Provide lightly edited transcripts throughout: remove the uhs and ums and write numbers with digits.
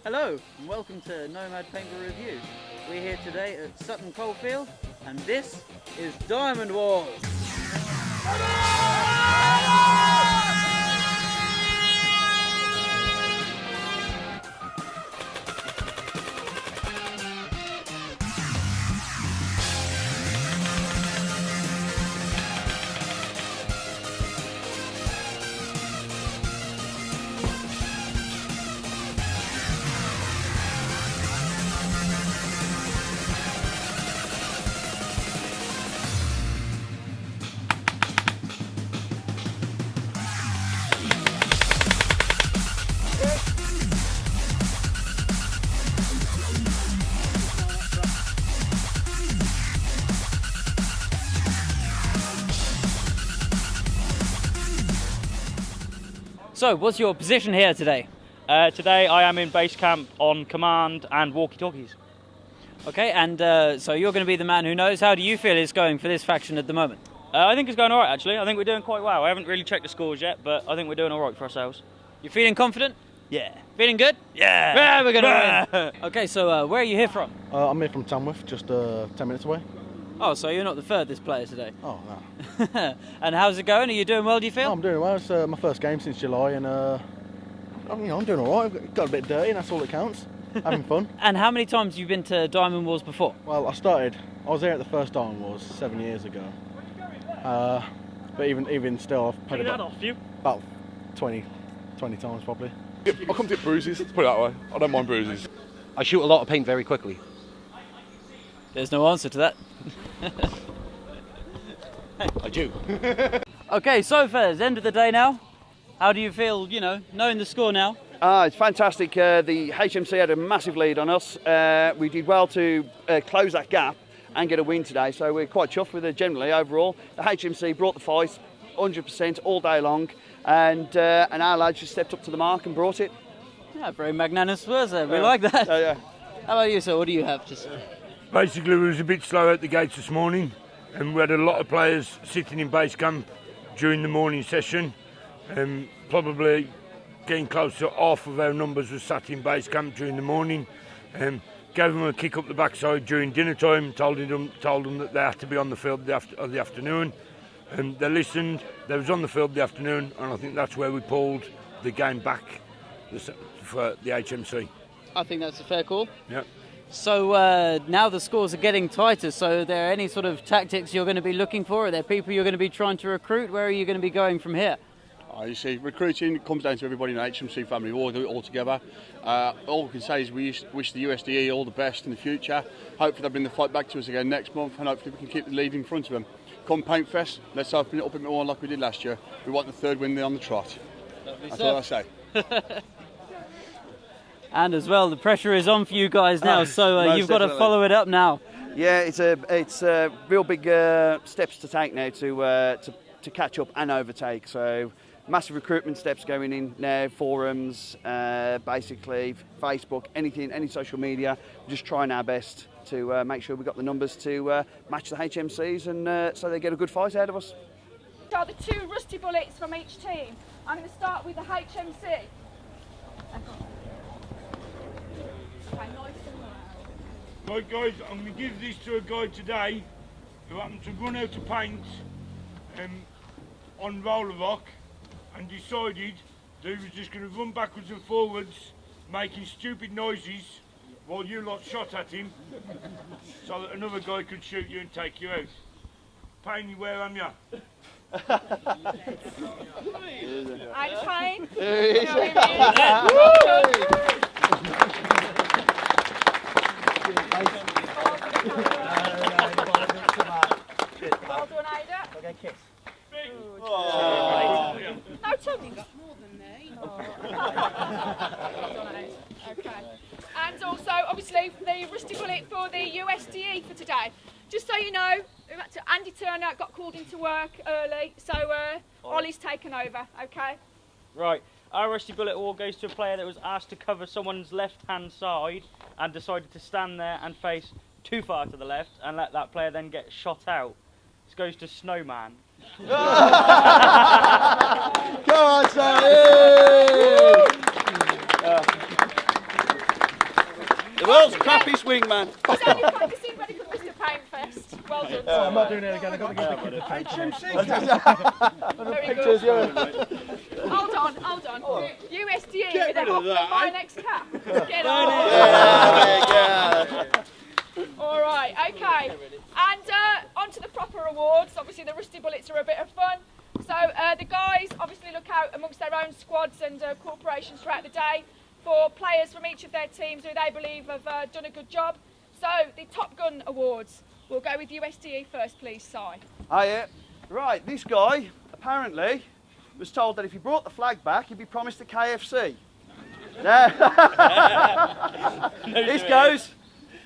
Hello and welcome to Nomad Paintball Review. We're here today at Sutton Coldfield and this is Diamond Wars. So, what's your position here today? Today I am in base camp on command and walkie-talkies. Okay, and so you're going to be the man who knows. How do you feel it's going for this faction at the moment? I think it's going alright actually. I think we're doing quite well. I haven't really checked the scores yet, but I think we're doing alright for ourselves. You feeling confident? Yeah. Feeling good? Yeah! Yeah, we're going to win! Okay, so where are you here from? I'm here from Tamworth, just 10 minutes away. Oh, so you're not the furthest player today? Oh, no. And how's it going? Are you doing well, do you feel? Oh, I'm doing well. It's my first game since July, and I'm doing all right. I've got a bit dirty, and that's all that counts. Having fun. And how many times have you been to Diamond Wars before? Well, I was there at the first Diamond Wars 7 years ago. But even still, I've played about 20 times probably. I come to get bruises, let's put it that way. I don't mind bruises. I shoot a lot of paint very quickly. There's no answer to that. I do. Okay, so fellas, end of the day now. How do you feel, knowing the score now? It's fantastic. The HMC had a massive lead on us. We did well to close that gap and get a win today, so we're quite chuffed with it generally overall. The HMC brought the fight 100% all day long, and our lads just stepped up to the mark and brought it. Yeah, very magnanimous words there. We like that. Yeah. How about you, sir? What do you have to say? Basically, we was a bit slow at the gates this morning, and we had a lot of players sitting in base camp during the morning session. Probably getting close to half of our numbers was sat in base camp during the morning. Gave them a kick up the backside during dinner time. Told them that they had to be on the field of the afternoon. They listened. They was on the field the afternoon, and I think that's where we pulled the game back for the HMC. I think that's a fair call. Yeah. So now the scores are getting tighter, so are there any sort of tactics you're going to be looking for? Are there people you're going to be trying to recruit? Where are you going to be going from here? You see, recruiting comes down to everybody in the HMC family. We all do it all together. All we can say is we wish the USDE all the best in the future. Hopefully they'll bring the fight back to us again next month, and hopefully we can keep the lead in front of them. Come Paint Fest, let's open it up a bit more like we did last year. We want the third win on the trot. That's all I say. And as well, the pressure is on for you guys now, so you've got to follow it up now. Yeah, it's a real big steps to take now to catch up and overtake. So massive recruitment steps going in now, forums, basically Facebook, anything, any social media. We're just trying our best to make sure we've got the numbers to match the HMCs, and so they get a good fight out of us. So the two rusty bullets from each team. I'm going to start with the HMC. Right guys, I'm going to give this to a guy today who happened to run out of paint on roller rock and decided that he was just going to run backwards and forwards making stupid noises while you lot shot at him so that another guy could shoot you and take you out. Painey, where am ya? I'm Payne. Well done, Ada. Okay, kiss. Oh. No, Tony. More than me. Okay. And also, obviously, the rusty bullet for the USDE for today. Just so you know, Andy Turner got called into work early, so Ollie's taken over, okay? Right, our rusty bullet award goes to a player that was asked to cover someone's left-hand side and decided to stand there and face too far to the left and let that player then get shot out. This goes to Snowman. Come on, son! This wingman. He's only practicing ready for Mr. Paintfest. Well done. I'm not doing it again. I've got to get the picture. Very Pictures, good. yeah. Hold on. USDE with a Hoffman my next cap. Get on. All right, okay. And on to the proper awards. Obviously, the Rusty Bullets are a bit of fun. So the guys obviously look out amongst their own squads and corporations throughout the day for players from each of their teams who they believe have done a good job. So the Top Gun Awards. We'll go with USDE first, please, Si. Oh, yeah. Right, this guy apparently was told that if he brought the flag back, he'd be promised a KFC. This goes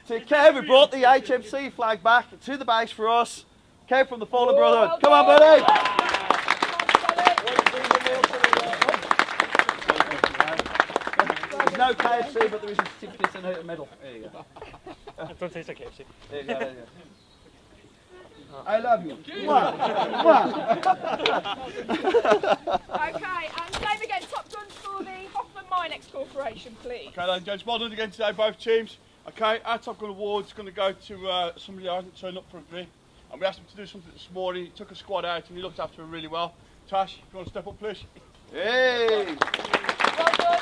to Kev, who brought the HMC flag back to the base for us. Kev from the Fallen Brotherhood. Well Come on, buddy. There's no KFC, but there is a certificate and a medal. There you go. Don't taste like KFC. There you go. There you go. I love you. Mwah. Okay, and same again, Top Gun for the Hoffman Minex Corporation, please. Okay, then, gents, well done again today, both teams. Okay, our Top Gun Award is going to go to somebody who hasn't turned up for a bit. And we asked him to do something this morning. He took a squad out and he looked after him really well. Tash, if you want to step up, please. Hey! Well done.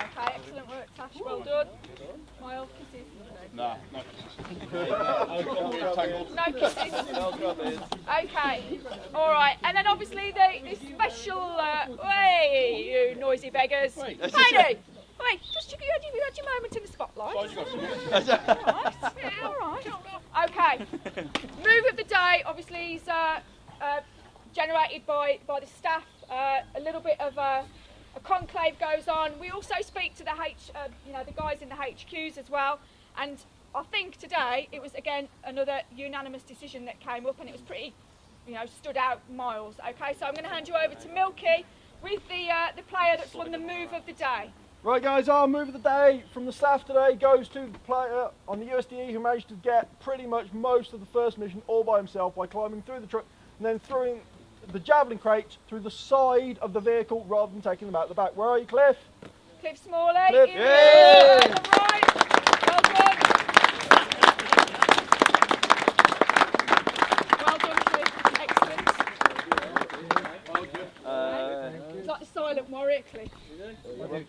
Okay, excellent work, Tash. Well done. Mild kisses. Nah, no No kisses. Okay. All right. And then obviously the special. Hey, you noisy beggars. Heidi. Wait, just you had your moment in the spotlight. All right. Yeah, all right. Okay. Move of the day. Obviously, is generated by the staff. A little bit of a conclave goes on. We also speak to the the guys in the HQs as well. And I think today it was again another unanimous decision that came up, and it was pretty, stood out miles. Okay, so I'm going to hand you over to Milky with the player that's won the move of the day. Right, guys, our move of the day from the staff today goes to the player on the USDE who managed to get pretty much most of the first mission all by himself by climbing through the truck and then throwing the javelin crates through the side of the vehicle rather than taking them out the back. Where are you, Cliff? Cliff Smalley. Cliff. In yeah. The right. Well done. Well done, Cliff. Excellent. It's like the silent warrior, Cliff. Mate,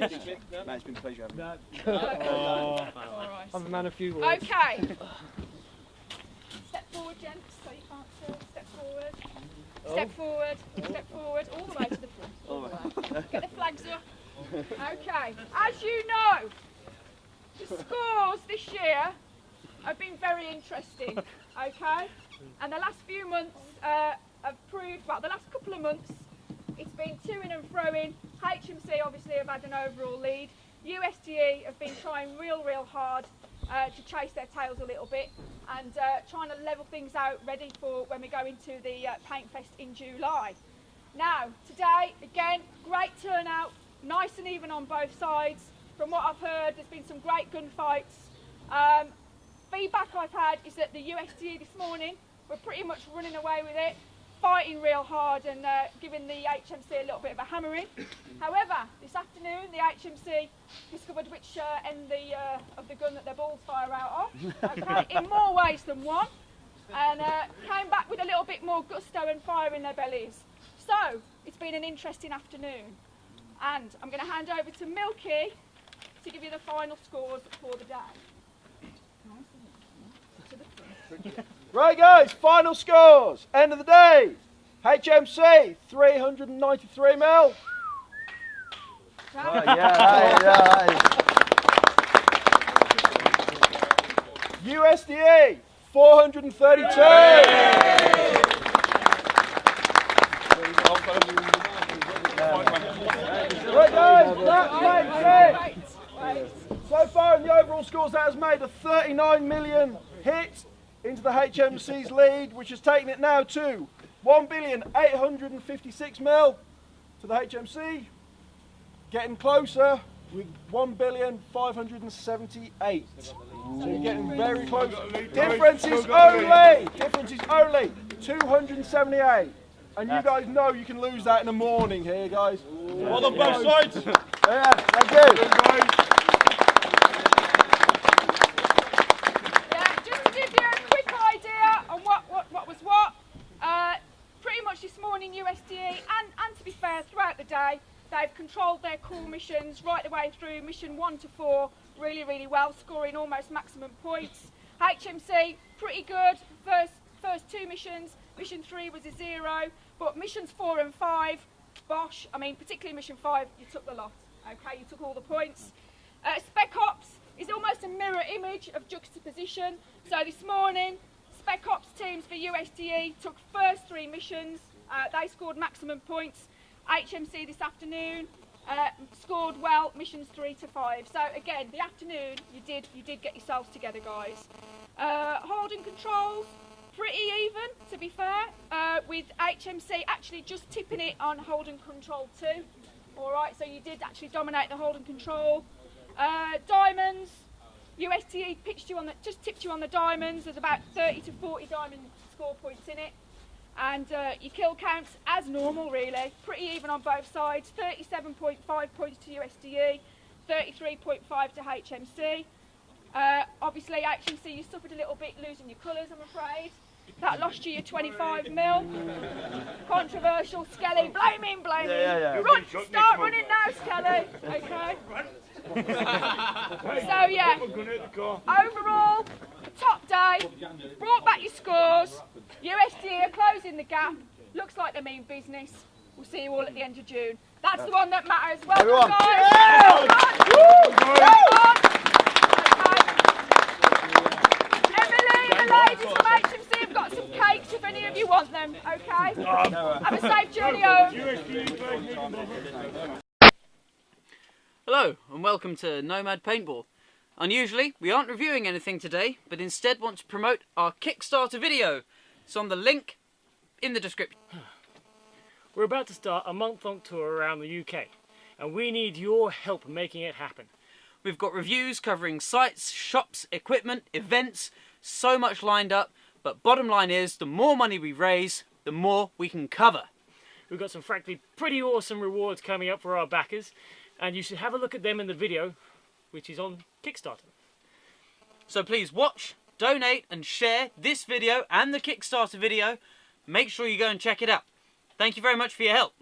it's been a pleasure having you. All right. I'm a man of few words. Okay. Step forward, gents, so you can't step forward. Step forward, step forward, all the way to the front. All the way. Get the flags up. Okay, as you know, the scores this year have been very interesting, okay? And the last few months have proved, well, the last couple of months, it's been to-in and fro-in. HMC obviously have had an overall lead. USDE have been trying real hard to chase their tails a little bit and trying to level things out ready for when we go into the Paintfest in July. Now, today, again, great turnout, nice and even on both sides. From what I've heard, there's been some great gunfights. Feedback I've had is that the USDE this morning were pretty much running away with it, fighting real hard and giving the HMC a little bit of a hammering. However, this afternoon the HMC discovered which end of the gun that their balls fire out of, okay, in more ways than one, and came back with a little bit more gusto and fire in their bellies. So, it's been an interesting afternoon, and I'm going to hand over to Milky to give you the final scores for the day. Right, guys, final scores. End of the day. HMC 393 mil. USDE 432. Right, guys, that makes it. So far in the overall scores, that has made a 39 million hit into the HMC's lead, which has taken it now to 1,856 mil to the HMC, getting closer with 1,578. So you're getting very close. Difference is only 278. And you guys know you can lose that in the morning here, guys. Well on both sides. Yeah, thank you. Yeah, just to give you a quick idea on what was what, pretty much this morning USDE, and to be fair, throughout the day, they've controlled their core missions right the way through, mission 1 to 4, really, really well, scoring almost maximum points. HMC, pretty good, first 2 missions, mission 3 was a 0, but missions 4 and 5, bosh, I mean, particularly mission 5, you took the lot, okay, you took all the points. Spec Ops is almost a mirror image of juxtaposition, so this morning, Spec Ops teams for USDE took first 3 missions, they scored maximum points. HMC this afternoon scored well, missions 3 to 5. So again, the afternoon you did get yourselves together, guys. Holding controls, pretty even to be fair, with HMC actually just tipping it on holding control 2. All right, so you did actually dominate the holding control. Diamonds, USDE just tipped you on the diamonds. There's about 30 to 40 diamond score points in it. And your kill counts, as normal really, pretty even on both sides, 37.5 points to USDE, 33.5 to HMC. Obviously HMC, you suffered a little bit losing your colours, I'm afraid. That lost you your 25 mil. Controversial, Skelly, blame him. Yeah. Run, start running now, Skelly, okay? So yeah, overall, top day, brought back your scores, USDE are closing the gap, looks like they mean business. We'll see you all at the end of June. That's the one that matters. Well Everyone. done, guys. Well done. Okay. Emily, the ladies from HMC have got some cakes if any of you want them, okay? Have a safe journey home. Hello and welcome to Nomad Paintball. Unusually, we aren't reviewing anything today, but instead want to promote our Kickstarter video. It's on the link in the description. We're about to start a month-long tour around the UK, and we need your help making it happen. We've got reviews covering sites, shops, equipment, events, so much lined up, but bottom line is, the more money we raise, the more we can cover. We've got some frankly pretty awesome rewards coming up for our backers, and you should have a look at them in the video, which is on Kickstarter. So please watch, donate and share this video and the Kickstarter video. Make sure you go and check it out. Thank you very much for your help.